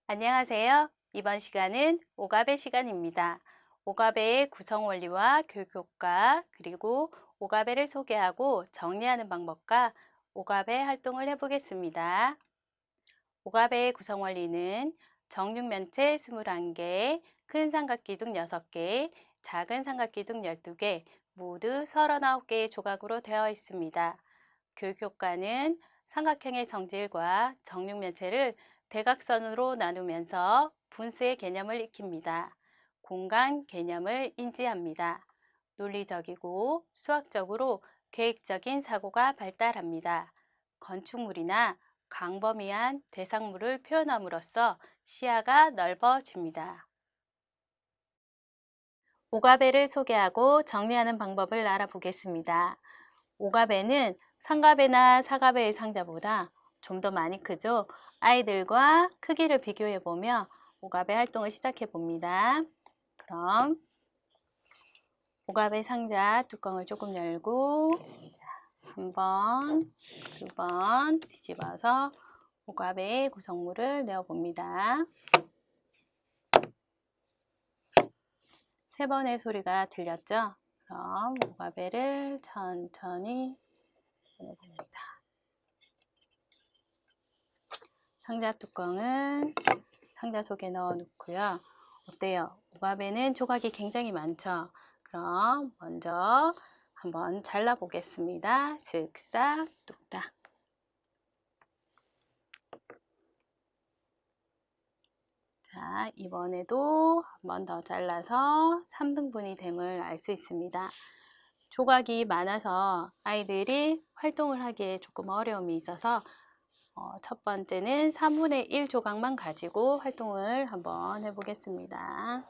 안녕하세요. 이번 시간은 오가베 시간입니다. 오가베의 구성 원리와 교육 효과, 그리고 오가베를 소개하고 정리하는 방법과 오가베 활동을 해보겠습니다. 오가베의 구성 원리는 정육면체 21개, 큰 삼각기둥 6개, 작은 삼각기둥 12개, 모두 39개의 조각으로 되어 있습니다. 교육 효과는 삼각형의 성질과 정육면체를 대각선으로 나누면서 분수의 개념을 익힙니다. 공간 개념을 인지합니다. 논리적이고 수학적으로 계획적인 사고가 발달합니다. 건축물이나 광범위한 대상물을 표현함으로써 시야가 넓어집니다. 오가베를 소개하고 정리하는 방법을 알아보겠습니다. 오가베는 삼가베나 사가베의 상자보다 좀 더 많이 크죠. 아이들과 크기를 비교해 보며 오가베 활동을 시작해 봅니다. 그럼 오가베 상자 뚜껑을 조금 열고 한 번, 두 번 뒤집어서 오가베의 구성물을 내어 봅니다. 세 번의 소리가 들렸죠? 그럼 오가베를 천천히 내봅니다. 상자 뚜껑은 상자 속에 넣어 놓고요. 어때요? 오가베는 조각이 굉장히 많죠? 그럼 먼저 한번 잘라 보겠습니다. 쓱싹 뚝딱. 자, 이번에도 한 번 더 잘라서 3등분이 됨을 알 수 있습니다. 조각이 많아서 아이들이 활동을 하기에 조금 어려움이 있어서 첫 번째는 3분의 1 조각만 가지고 활동을 한번 해보겠습니다.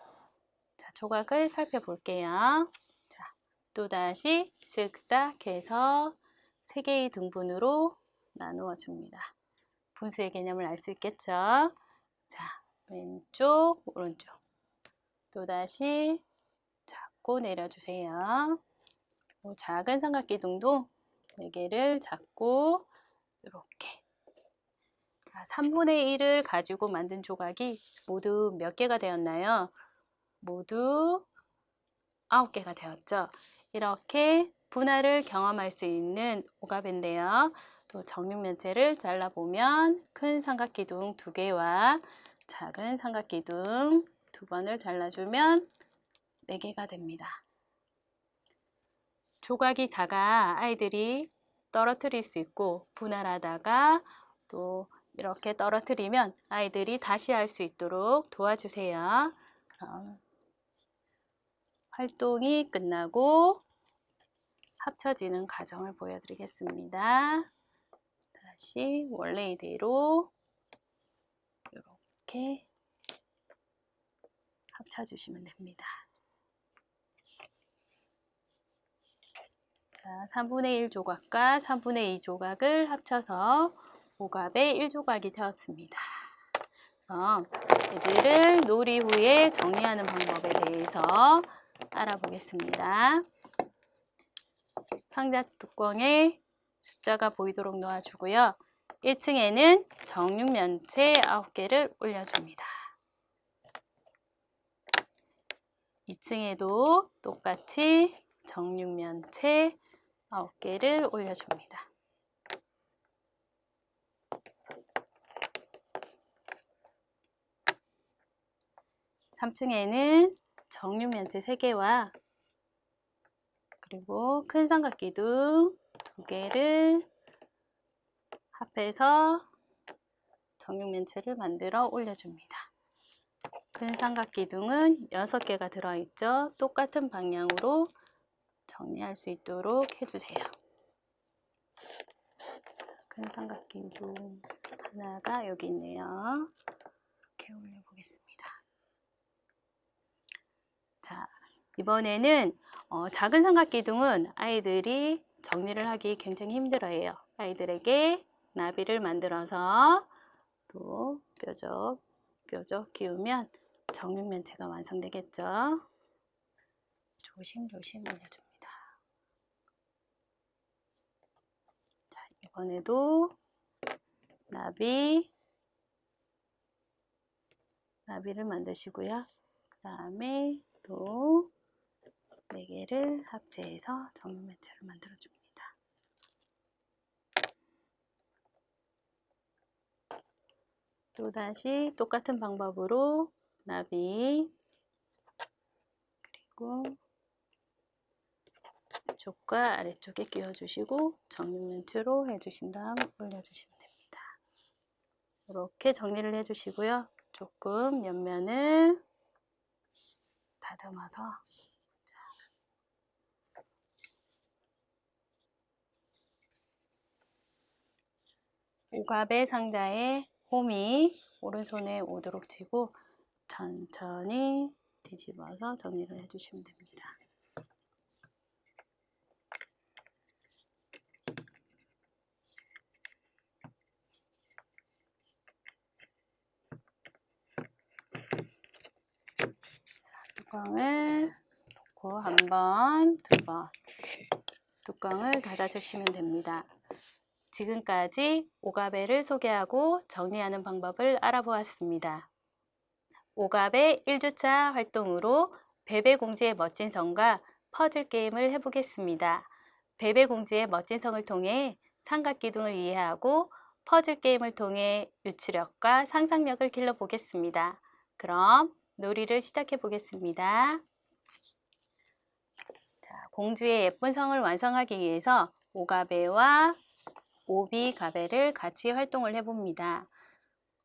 자, 조각을 살펴볼게요. 자, 또다시 쓱싹 해서 3개의 등분으로 나누어 줍니다. 분수의 개념을 알 수 있겠죠? 자, 왼쪽, 오른쪽. 또다시 잡고 내려주세요. 작은 삼각기둥도 4개를 잡고 이렇게 3분의 1을 가지고 만든 조각이 모두 몇 개가 되었나요? 모두 9개가 되었죠. 이렇게 분할을 경험할 수 있는 오가베인데요. 또 정육면체를 잘라보면 큰 삼각기둥 2개와 작은 삼각기둥 2번을 잘라주면 4개가 됩니다. 조각이 작아 아이들이 떨어뜨릴 수 있고 분할하다가 또 이렇게 떨어뜨리면 아이들이 다시 할 수 있도록 도와주세요. 그럼 활동이 끝나고 합쳐지는 과정을 보여드리겠습니다. 다시 원래대로 이렇게 합쳐주시면 됩니다. 자, 3분의 1 조각과 3분의 2 조각을 합쳐서 오가베 1조각이 되었습니다. 그럼 이들을 놀이 후에 정리하는 방법에 대해서 알아보겠습니다. 상자 뚜껑에 숫자가 보이도록 놓아주고요. 1층에는 정육면체 9개를 올려줍니다. 2층에도 똑같이 정육면체 9개를 올려줍니다. 3층에는 정육면체 3개와 그리고 큰 삼각기둥 2개를 합해서 정육면체를 만들어 올려줍니다. 큰 삼각기둥은 6개가 들어있죠. 똑같은 방향으로 정리할 수 있도록 해주세요. 큰 삼각기둥 하나가 여기 있네요. 이렇게 올려보겠습니다. 자, 이번에는 작은 삼각기둥은 아이들이 정리를 하기 굉장히 힘들어해요. 아이들에게 나비를 만들어서 또 뾰족 끼우면 정육면체가 완성되겠죠. 조심조심 올려줍니다. 자, 이번에도 나비를 만드시고요. 그 다음에 또 4개를 합체해서 정육면체를 만들어줍니다. 또다시 똑같은 방법으로 나비 그리고 쪽과 아래쪽에 끼워주시고 정육면체로 해주신 다음 올려주시면 됩니다. 이렇게 정리를 해주시고요. 조금 옆면을 다듬어서 오갑의 상자에 홈이 오른손에 오도록 치고 천천히 뒤집어서 정리를 해주시면 됩니다. 뚜껑을 놓고 한 번, 2번 뚜껑을 닫아주시면 됩니다. 지금까지 오갑의를 소개하고 정리하는 방법을 알아보았습니다. 오갑의 1주차 활동으로 베베공주의 멋진 성과 퍼즐 게임을 해보겠습니다. 베베공주의 멋진 성을 통해 삼각기둥을 이해하고 퍼즐 게임을 통해 유추력과 상상력을 길러보겠습니다. 그럼 놀이를 시작해 보겠습니다. 자, 공주의 예쁜 성을 완성하기 위해서 오갑의와 오비가베를 같이 활동을 해봅니다.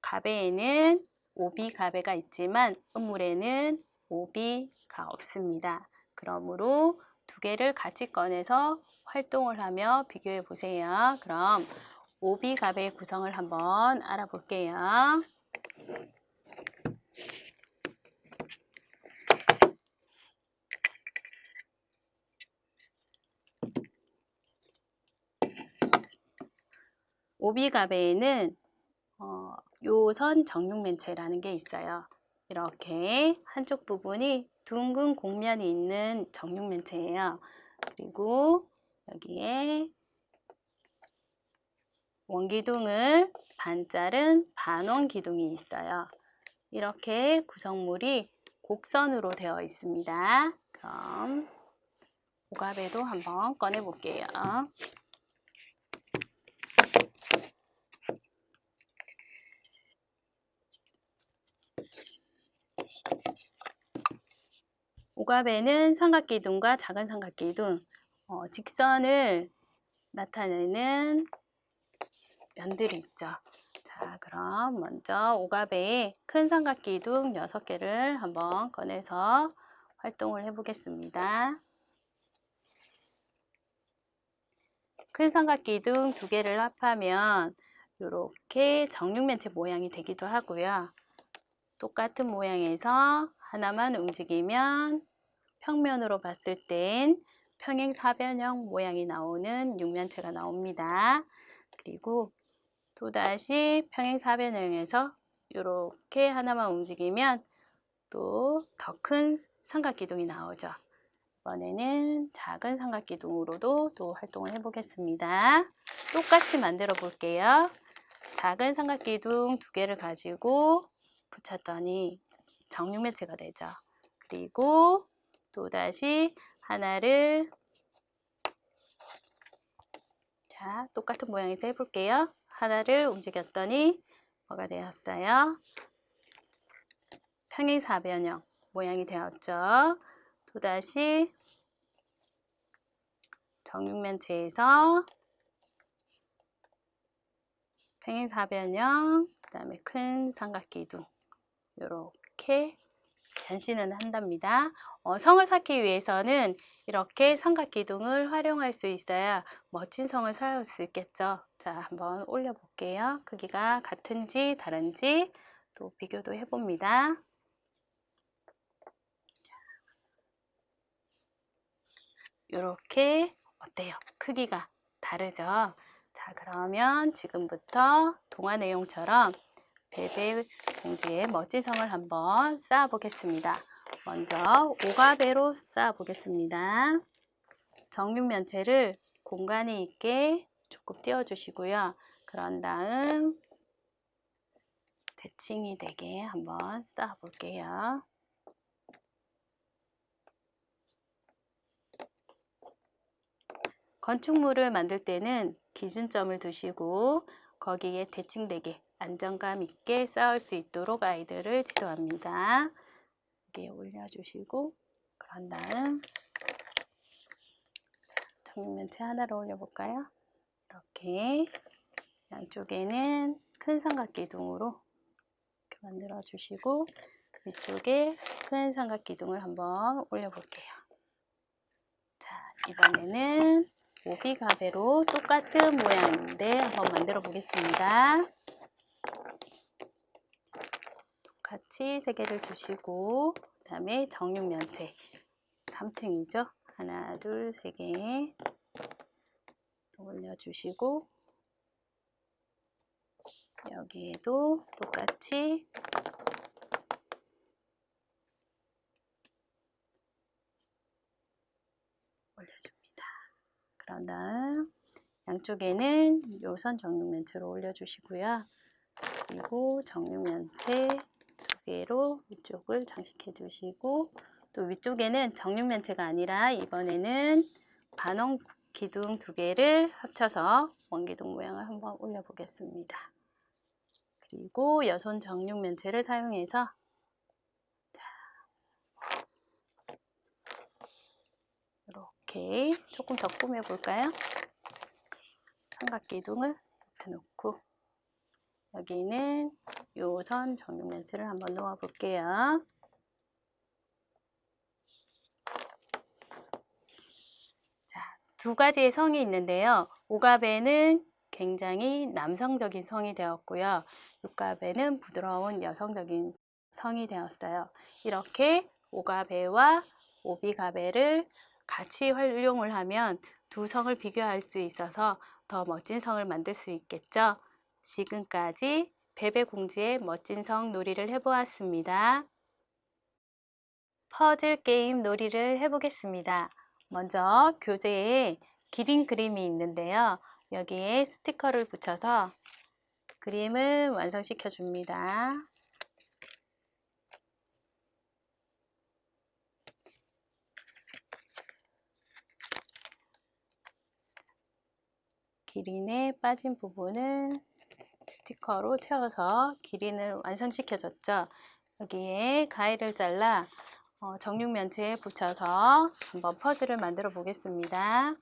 가베에는 오비가베가 있지만 음물에는 오비가 없습니다. 그러므로 2개를 같이 꺼내서 활동을 하며 비교해 보세요. 그럼 오비가베의 구성을 한번 알아볼게요. 오비가베에는 요선 정육면체라는 게 있어요. 이렇게 한쪽 부분이 둥근 곡면이 있는 정육면체예요. 그리고 여기에 원기둥을 반자른 반원기둥이 있어요. 이렇게 구성물이 곡선으로 되어 있습니다. 그럼 오갑에도 한번 꺼내 볼게요. 오갑에는 삼각기둥과 작은 삼각기둥, 직선을 나타내는 면들이 있죠. 자, 그럼 먼저 오갑의 큰 삼각기둥 6개를 한번 꺼내서 활동을 해보겠습니다. 큰 삼각기둥 2개를 합하면 이렇게 정육면체 모양이 되기도 하고요. 똑같은 모양에서 하나만 움직이면 평면으로 봤을 땐 평행사변형 모양이 나오는 육면체가 나옵니다. 그리고 또다시 평행사변형에서 이렇게 하나만 움직이면 또 더 큰 삼각기둥이 나오죠. 이번에는 작은 삼각기둥으로도 또 활동을 해보겠습니다. 똑같이 만들어 볼게요. 작은 삼각기둥 2개를 가지고 붙였더니 정육면체가 되죠. 그리고 또다시 하나를 자, 똑같은 모양에서 해볼게요. 하나를 움직였더니 뭐가 되었어요? 평행사변형 모양이 되었죠. 또다시 정육면체에서 평행사변형, 그 다음에 큰 삼각기둥 이렇게 변신을 한답니다. 성을 쌓기 위해서는 이렇게 삼각기둥을 활용할 수 있어야 멋진 성을 쌓을 수 있겠죠. 자, 한번 올려볼게요. 크기가 같은지 다른지 또 비교도 해봅니다. 이렇게 어때요? 크기가 다르죠? 자, 그러면 지금부터 동화 내용처럼 베베 공주의 멋진 성을 한번 쌓아 보겠습니다. 먼저 오가배로 쌓아 보겠습니다. 정육면체를 공간이 있게 조금 띄워주시고요. 그런 다음 대칭이 되게 한번 쌓아 볼게요. 건축물을 만들 때는 기준점을 두시고 거기에 대칭되게 안정감 있게 쌓을 수 있도록 아이들을 지도합니다. 여기에 올려주시고 그런 다음 정육면체 하나를 올려볼까요? 이렇게 양쪽에는 큰 삼각기둥으로 이렇게 만들어 주시고 위쪽에 큰 삼각기둥을 한번 올려볼게요. 자, 이번에는 오비가베로 똑같은 모양인데 한번 만들어 보겠습니다. 똑같이 3개를 주시고 그 다음에 정육면체 3층이죠. 하나, 둘, 3개 올려주시고 여기에도 똑같이 올려줍니다. 그런 다음 양쪽에는 요선 정육면체로 올려주시고요. 그리고 정육면체 2개로 위쪽을 장식해 주시고 또 위쪽에는 정육면체가 아니라 이번에는 반원 기둥 2개를 합쳐서 원기둥 모양을 한번 올려 보겠습니다. 그리고 여선 정육면체를 사용해서 이렇게 조금 더 꾸며 볼까요? 삼각기둥을 옆에 놓고 여기는 요선 정육면체를 한번 놓아 볼게요. 자, 2가지의 성이 있는데요. 오가베는 굉장히 남성적인 성이 되었고요. 육가베는 부드러운 여성적인 성이 되었어요. 이렇게 오가베와 오비가베를 같이 활용을 하면 2 성을 비교할 수 있어서 더 멋진 성을 만들 수 있겠죠. 지금까지 베베공주의 멋진 성 놀이를 해보았습니다. 퍼즐 게임 놀이를 해보겠습니다. 먼저 교재에 기린 그림이 있는데요. 여기에 스티커를 붙여서 그림을 완성시켜 줍니다. 기린에 빠진 부분을 스티커로 채워서 기린을 완성시켜 줬죠. 여기에 가위를 잘라 정육면체에 붙여서 한번 퍼즐을 만들어 보겠습니다.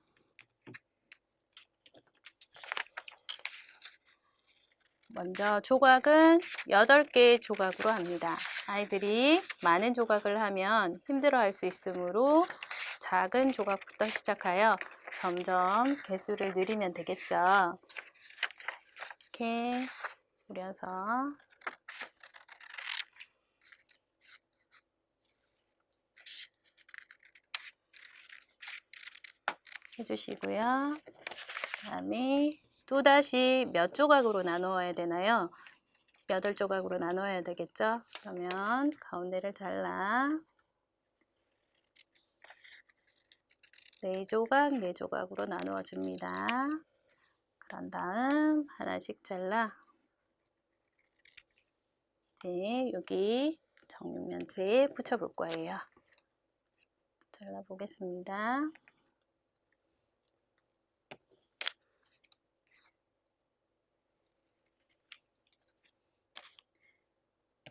먼저 조각은 8개의 조각으로 합니다. 아이들이 많은 조각을 하면 힘들어할 수 있으므로 작은 조각부터 시작하여 점점 개수를 늘리면 되겠죠. 이렇게 뿌려서 해주시고요. 그 다음에 또다시 몇 조각으로 나누어야 되나요? 8조각으로 나눠야 되겠죠? 그러면 가운데를 잘라 4조각, 4조각으로 나누어 줍니다. 그런 다음 하나씩 잘라 이제 여기 정육면체에 붙여 볼 거예요. 잘라 보겠습니다.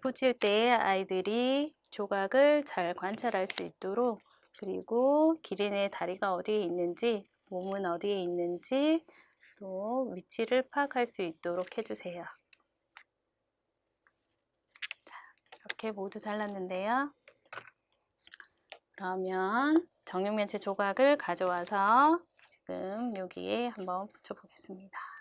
붙일 때 아이들이 조각을 잘 관찰할 수 있도록 그리고 기린의 다리가 어디에 있는지 몸은 어디에 있는지 또 위치를 파악할 수 있도록 해주세요. 자, 이렇게 모두 잘랐는데요. 그러면 정육면체 조각을 가져와서 지금 여기에 한번 붙여 보겠습니다.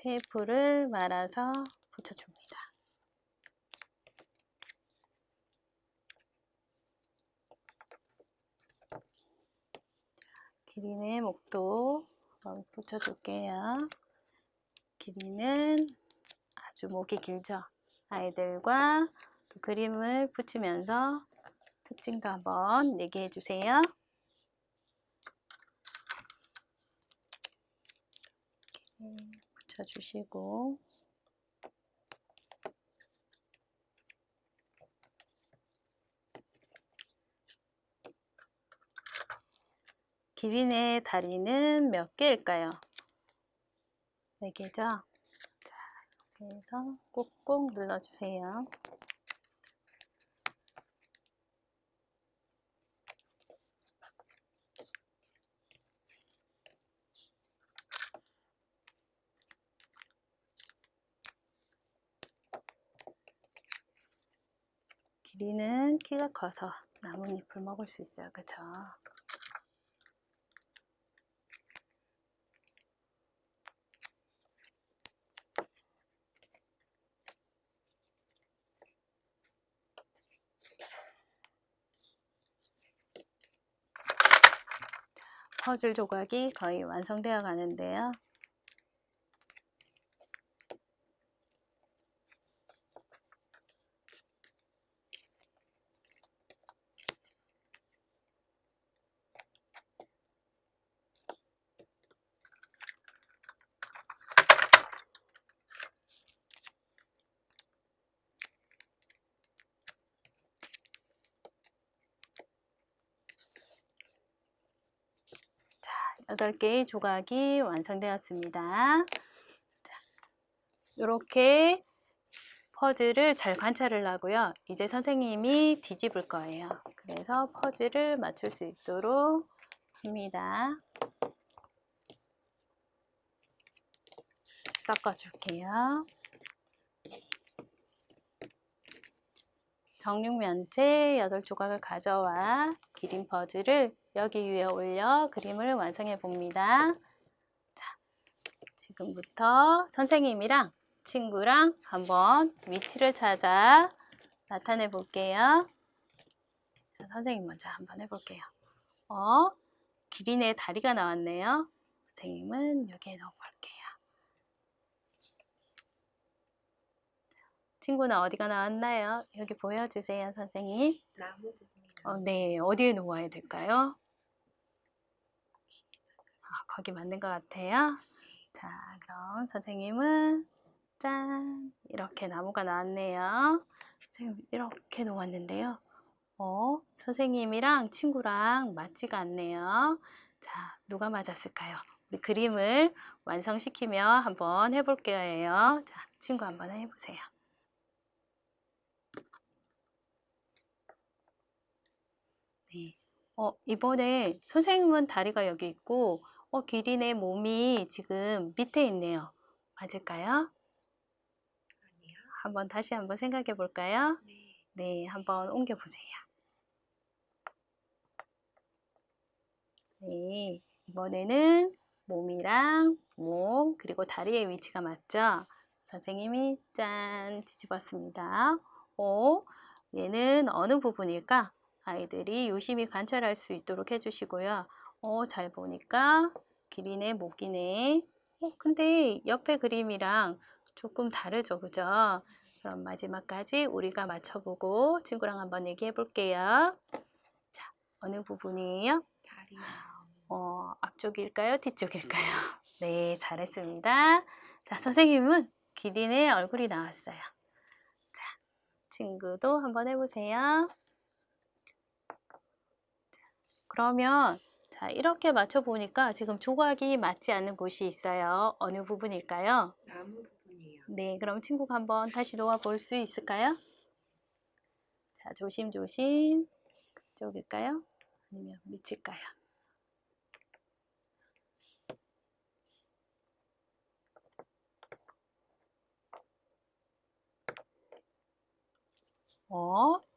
테이프를 말아서 붙여줍니다. 기린의 목도 붙여줄게요. 기린은 아주 목이 길죠. 아이들과 또 그림을 붙이면서 특징도 한번 얘기해 주세요. 붙여주시고 기린의 다리는 몇 개일까요? 4개죠? 자, 이렇게 해서 꾹꾹 눌러주세요. 기린은 키가 커서 나뭇잎을 먹을 수 있어요. 그쵸? 퍼즐 조각이 거의 완성되어 가는데요. 자, 8개의 조각이 완성되었습니다. 이렇게 퍼즐을 잘 관찰을 하고요. 이제 선생님이 뒤집을 거예요. 그래서 퍼즐을 맞출 수 있도록 합니다. 섞어줄게요. 정육면체 8조각을 가져와 기린 퍼즐을 여기 위에 올려 그림을 완성해 봅니다. 자, 지금부터 선생님이랑 친구랑 한번 위치를 찾아 나타내 볼게요. 자, 선생님 먼저 한번 해볼게요. 기린의 다리가 나왔네요. 선생님은 여기에 넣어볼게요. 친구는 어디가 나왔나요? 여기 보여주세요, 선생님. 나무 부분이 네, 어디에 놓아야 될까요? 거기 맞는 것 같아요. 자, 그럼 선생님은 짠! 이렇게 나무가 나왔네요. 선생님 이렇게 놓았는데요. 선생님이랑 친구랑 맞지가 않네요. 자, 누가 맞았을까요? 우리 그림을 완성시키며 한번 해볼게요. 자, 친구 한번 해보세요. 네. 이번에 선생님은 다리가 여기 있고, 기린의 몸이 지금 밑에 있네요. 맞을까요? 아니요. 한번 다시 한번 생각해 볼까요? 네. 네, 한번 옮겨 보세요. 네, 이번에는 몸이랑 몸 그리고 다리의 위치가 맞죠? 선생님이 짠 뒤집었습니다. 얘는 어느 부분일까? 아이들이 유심히 관찰할 수 있도록 해주시고요. 잘 보니까 기린의 목이네. 근데 옆에 그림이랑 조금 다르죠, 그죠? 그럼 마지막까지 우리가 맞춰보고 친구랑 한번 얘기해 볼게요. 자, 어느 부분이에요? 다리. 앞쪽일까요? 뒤쪽일까요? 네, 잘했습니다. 자, 선생님은 기린의 얼굴이 나왔어요. 자, 친구도 한번 해보세요. 그러면 자, 이렇게 맞춰보니까 지금 조각이 맞지 않는 곳이 있어요. 어느 부분일까요? 나무 부분이에요. 네, 그럼 친구가 한번 다시 놓아 볼 수 있을까요? 자, 조심조심. 그쪽일까요? 아니면 밑일까요?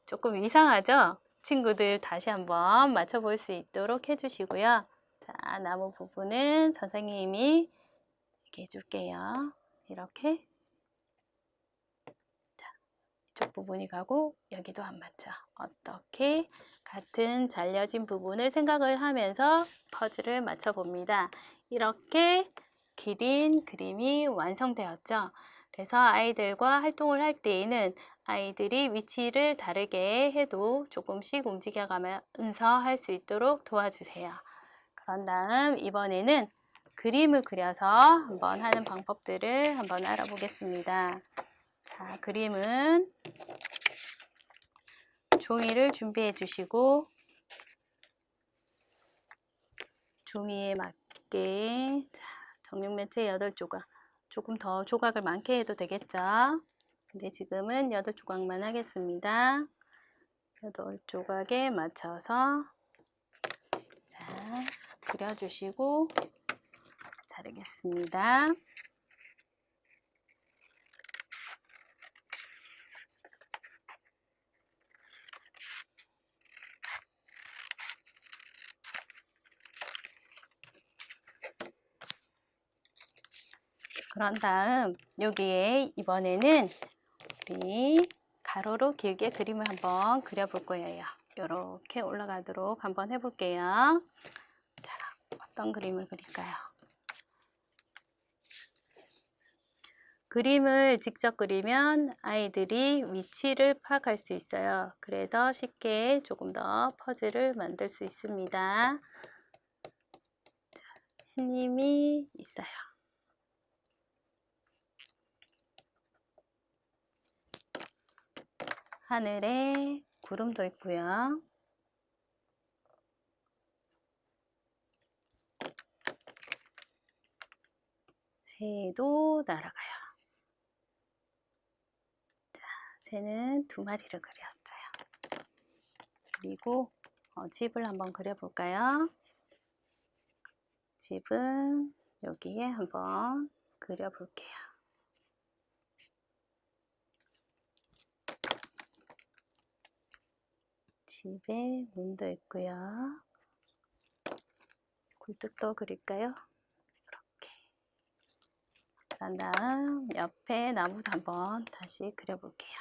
조금 이상하죠? 친구들 다시 한번 맞춰볼 수 있도록 해주시고요. 자, 나무 부분은 선생님이 이렇게 해줄게요. 이렇게. 자, 이쪽 부분이 가고 여기도 안 맞죠? 어떻게 같은 잘려진 부분을 생각을 하면서 퍼즐을 맞춰봅니다. 이렇게 기린 그림이 완성되었죠. 그래서 아이들과 활동을 할 때에는 아이들이 위치를 다르게 해도 조금씩 움직여가면서 할 수 있도록 도와주세요. 그런 다음 이번에는 그림을 그려서 한번 하는 방법들을 한번 알아보겠습니다. 자, 그림은 종이를 준비해 주시고 종이에 맞게 정육면체 8조각, 조금 더 조각을 많게 해도 되겠죠. 근데 지금은 8조각만 하겠습니다. 8조각에 맞춰서 자, 그려주시고 자르겠습니다. 그런 다음 여기에 이번에는 우리 가로로 길게 그림을 한번 그려볼 거예요. 이렇게 올라가도록 한번 해볼게요. 자, 어떤 그림을 그릴까요? 그림을 직접 그리면 아이들이 위치를 파악할 수 있어요. 그래서 쉽게 조금 더 퍼즐을 만들 수 있습니다. 자, 햇님이 있어요. 하늘에 구름도 있고요. 새도 날아가요. 자, 새는 2마리를 그렸어요. 그리고 집을 한번 그려볼까요? 집은 여기에 한번 그려볼게요. 집에 문도 있고요. 굴뚝도 그릴까요? 이렇게. 그런 다음 옆에 나무도 한번 다시 그려볼게요.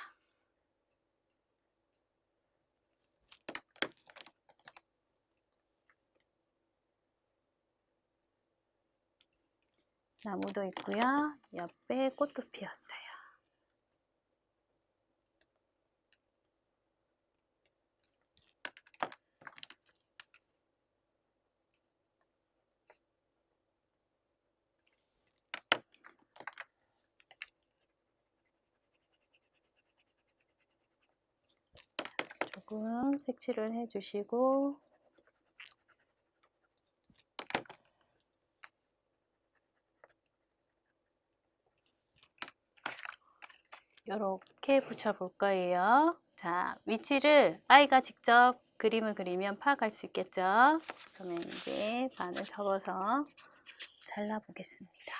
나무도 있고요. 옆에 꽃도 피었어요. 조금 색칠을 해주시고 이렇게 붙여볼 거예요. 자, 위치를 아이가 직접 그림을 그리면 파악할 수 있겠죠? 그러면 이제 반을 접어서 잘라보겠습니다.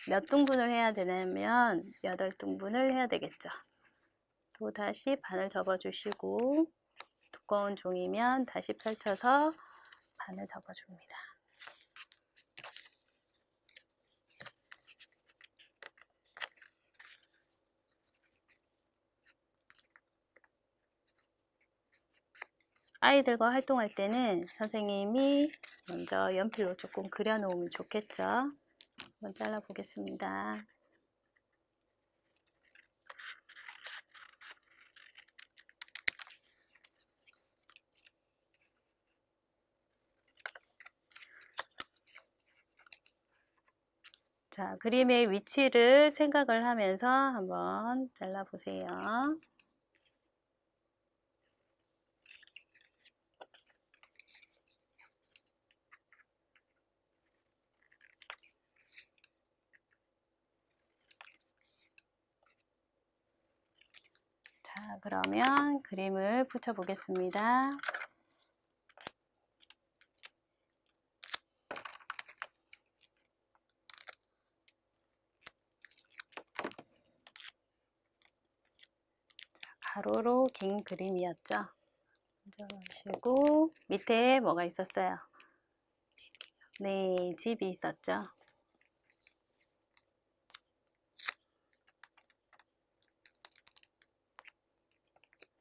몇 등분을 해야 되냐면 8등분을 해야 되겠죠. 또 다시 반을 접어주시고 두꺼운 종이면 다시 펼쳐서 반을 접어줍니다. 아이들과 활동할 때는 선생님이 먼저 연필로 조금 그려놓으면 좋겠죠. 한번 잘라보겠습니다. 자, 그림의 위치를 생각을 하면서 한번 잘라보세요. 자, 그러면 그림을 붙여보겠습니다. 가로로 긴 그림이었죠. 먼저 하시고 밑에 뭐가 있었어요? 네, 집이 있었죠.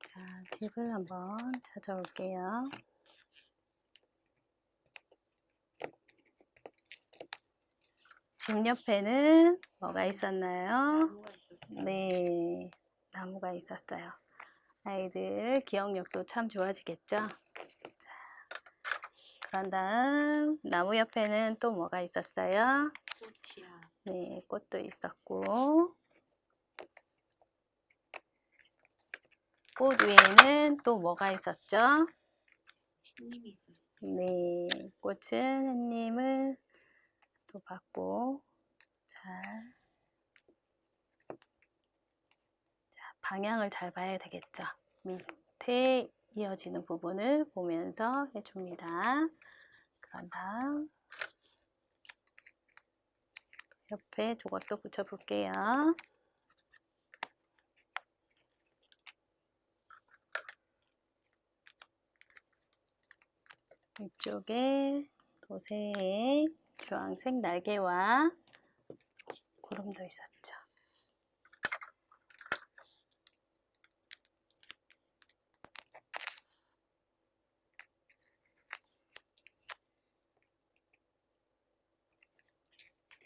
자, 집을 한번 찾아올게요. 집 옆에는 뭐가 있었나요? 나무가 있었어요. 네, 나무가 있었어요. 아이들 기억력도 참 좋아지겠죠? 자, 그런 다음 나무 옆에는 또 뭐가 있었어요? 꽃이야. 네, 꽃도 있었고 꽃 위에는 또 뭐가 있었죠? 햇님이 있었어요. 네, 꽃은 햇님을 또 받고 방향을 잘 봐야 되겠죠. 밑에 이어지는 부분을 보면서 해줍니다. 그런 다음 옆에 저것도 붙여볼게요. 이쪽에 도색, 주황색 날개와 구름도 있었죠.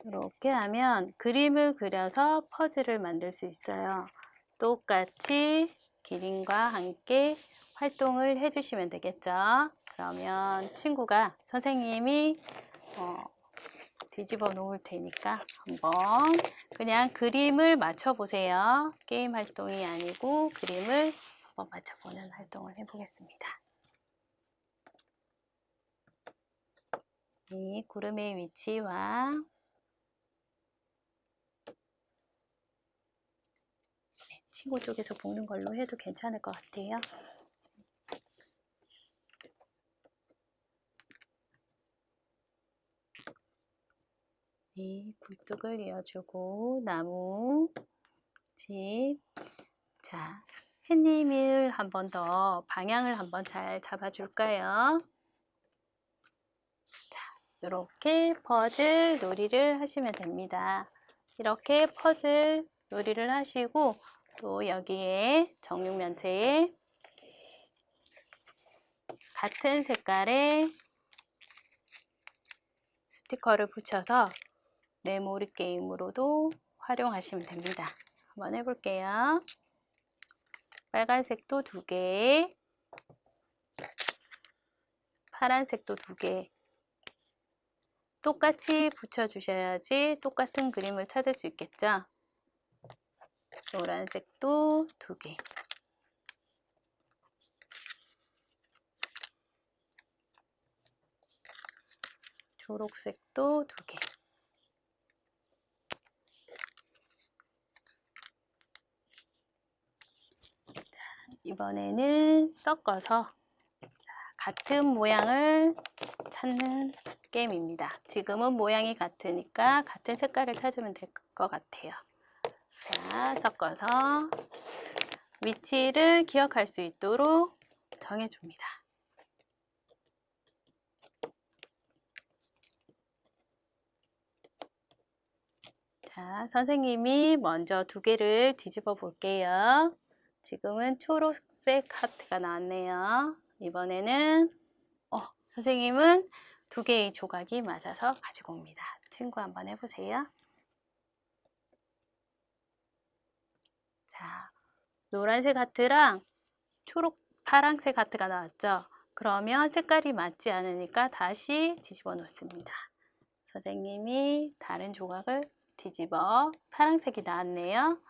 이렇게 하면 그림을 그려서 퍼즐을 만들 수 있어요. 똑같이 기린과 함께 활동을 해주시면 되겠죠. 그러면 친구가 선생님이 뒤집어 놓을 테니까 한번 그냥 그림을 맞춰 보세요. 게임 활동이 아니고 그림을 한번 맞춰보는 활동을 해보겠습니다. 이 구름의 위치와 친구 쪽에서 보는 걸로 해도 괜찮을 것 같아요. 이 굴뚝을 이어주고 나무, 집. 자, 햇님을 한 번 더 방향을 한번 잘 잡아줄까요? 자, 이렇게 퍼즐 놀이를 하시면 됩니다. 이렇게 퍼즐 놀이를 하시고 또 여기에 정육면체에 같은 색깔의 스티커를 붙여서 메모리 게임으로도 활용하시면 됩니다. 한번 해볼게요. 빨간색도 2개, 파란색도 2개. 똑같이 붙여주셔야지 똑같은 그림을 찾을 수 있겠죠? 노란색도 2개. 초록색도 2개. 자, 이번에는 섞어서 같은 모양을 찾는 게임입니다. 지금은 모양이 같으니까 같은 색깔을 찾으면 될 것 같아요. 자, 섞어서 위치를 기억할 수 있도록 정해줍니다. 자, 선생님이 먼저 2개를 뒤집어 볼게요. 지금은 초록색 하트가 나왔네요. 이번에는 선생님은 2개의 조각이 맞아서 가지고 옵니다. 친구 한번 해보세요. 자, 노란색 하트랑 파란색 하트가 나왔죠? 그러면 색깔이 맞지 않으니까 다시 뒤집어 놓습니다. 선생님이 다른 조각을 뒤집어 파란색이 나왔네요.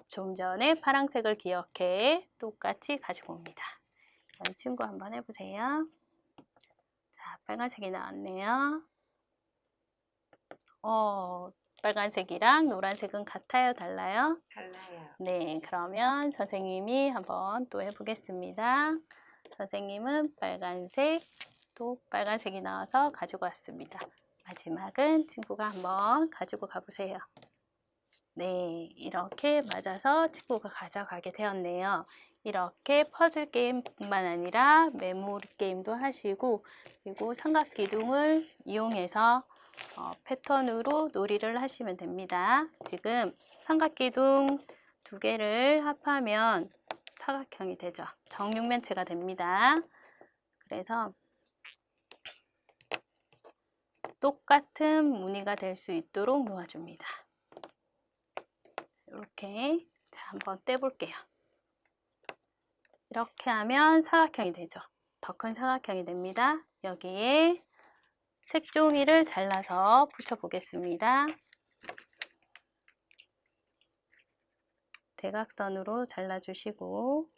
좀 전에 파란색을 기억해 똑같이 가지고 옵니다. 이번 친구 한번 해보세요. 자, 빨간색이 나왔네요. 빨간색이랑 노란색은 같아요? 달라요? 달라요. 네, 그러면 선생님이 한번 또 해보겠습니다. 선생님은 빨간색, 또 빨간색이 나와서 가지고 왔습니다. 마지막은 친구가 한번 가지고 가보세요. 네, 이렇게 맞아서 친구가 가져가게 되었네요. 이렇게 퍼즐 게임뿐만 아니라 메모리 게임도 하시고 그리고 삼각기둥을 이용해서 패턴으로 놀이를 하시면 됩니다. 지금 삼각기둥 2개를 합하면 사각형이 되죠. 정육면체가 됩니다. 그래서 똑같은 무늬가 될 수 있도록 놓아줍니다. 이렇게 자, 한번 떼볼게요. 이렇게 하면 사각형이 되죠. 더 큰 사각형이 됩니다. 여기에 색종이를 잘라서 붙여보겠습니다. 대각선으로 잘라주시고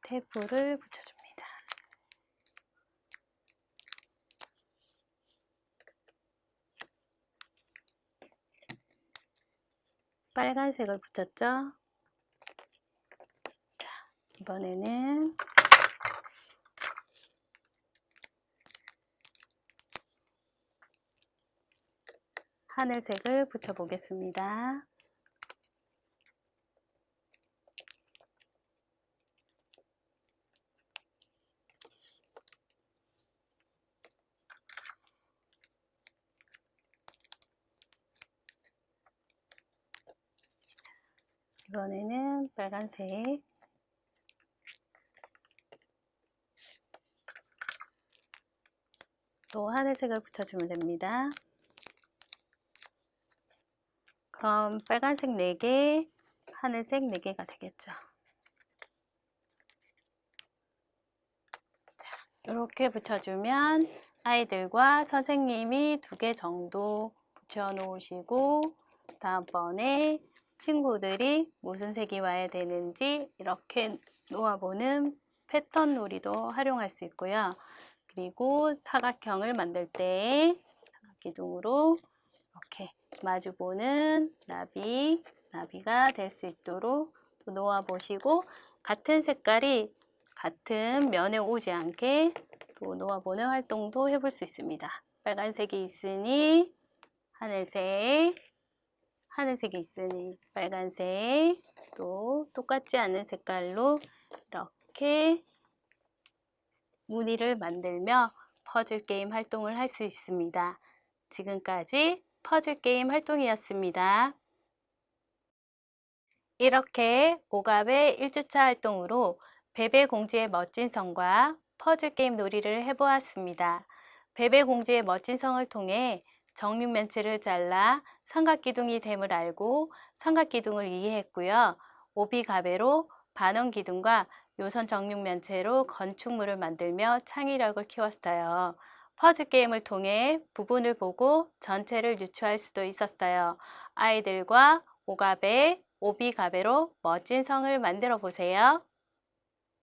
테이프를 붙여줍니다. 빨간색을 붙였죠? 자, 이번에는 하늘색을 붙여보겠습니다. 이번에는 빨간색, 또 하늘색을 붙여주면 됩니다. 그럼 빨간색 4개, 하늘색 4개가 되겠죠. 이렇게 붙여주면 아이들과 선생님이 2개 정도 붙여 놓으시고 다음번에 친구들이 무슨 색이 와야 되는지 이렇게 놓아보는 패턴 놀이도 활용할 수 있고요. 그리고 사각형을 만들 때 사각기둥으로 이렇게 마주보는 나비가 될 수 있도록 또 놓아보시고 같은 색깔이 같은 면에 오지 않게 또 놓아보는 활동도 해볼 수 있습니다. 빨간색이 있으니 하늘색이 있으니 빨간색, 또 똑같지 않은 색깔로 이렇게 무늬를 만들며 퍼즐 게임 활동을 할 수 있습니다. 지금까지 퍼즐 게임 활동이었습니다. 이렇게 오갑의 1주차 활동으로 베베공주의 멋진 성과 퍼즐 게임 놀이를 해보았습니다. 베베공주의 멋진 성을 통해 정육면체를 잘라 삼각기둥이 됨을 알고 삼각기둥을 이해했고요. 오비가베로 반원기둥과 요선 정육면체로 건축물을 만들며 창의력을 키웠어요. 퍼즐 게임을 통해 부분을 보고 전체를 유추할 수도 있었어요. 아이들과 오갑의 오비가베로 멋진 성을 만들어 보세요.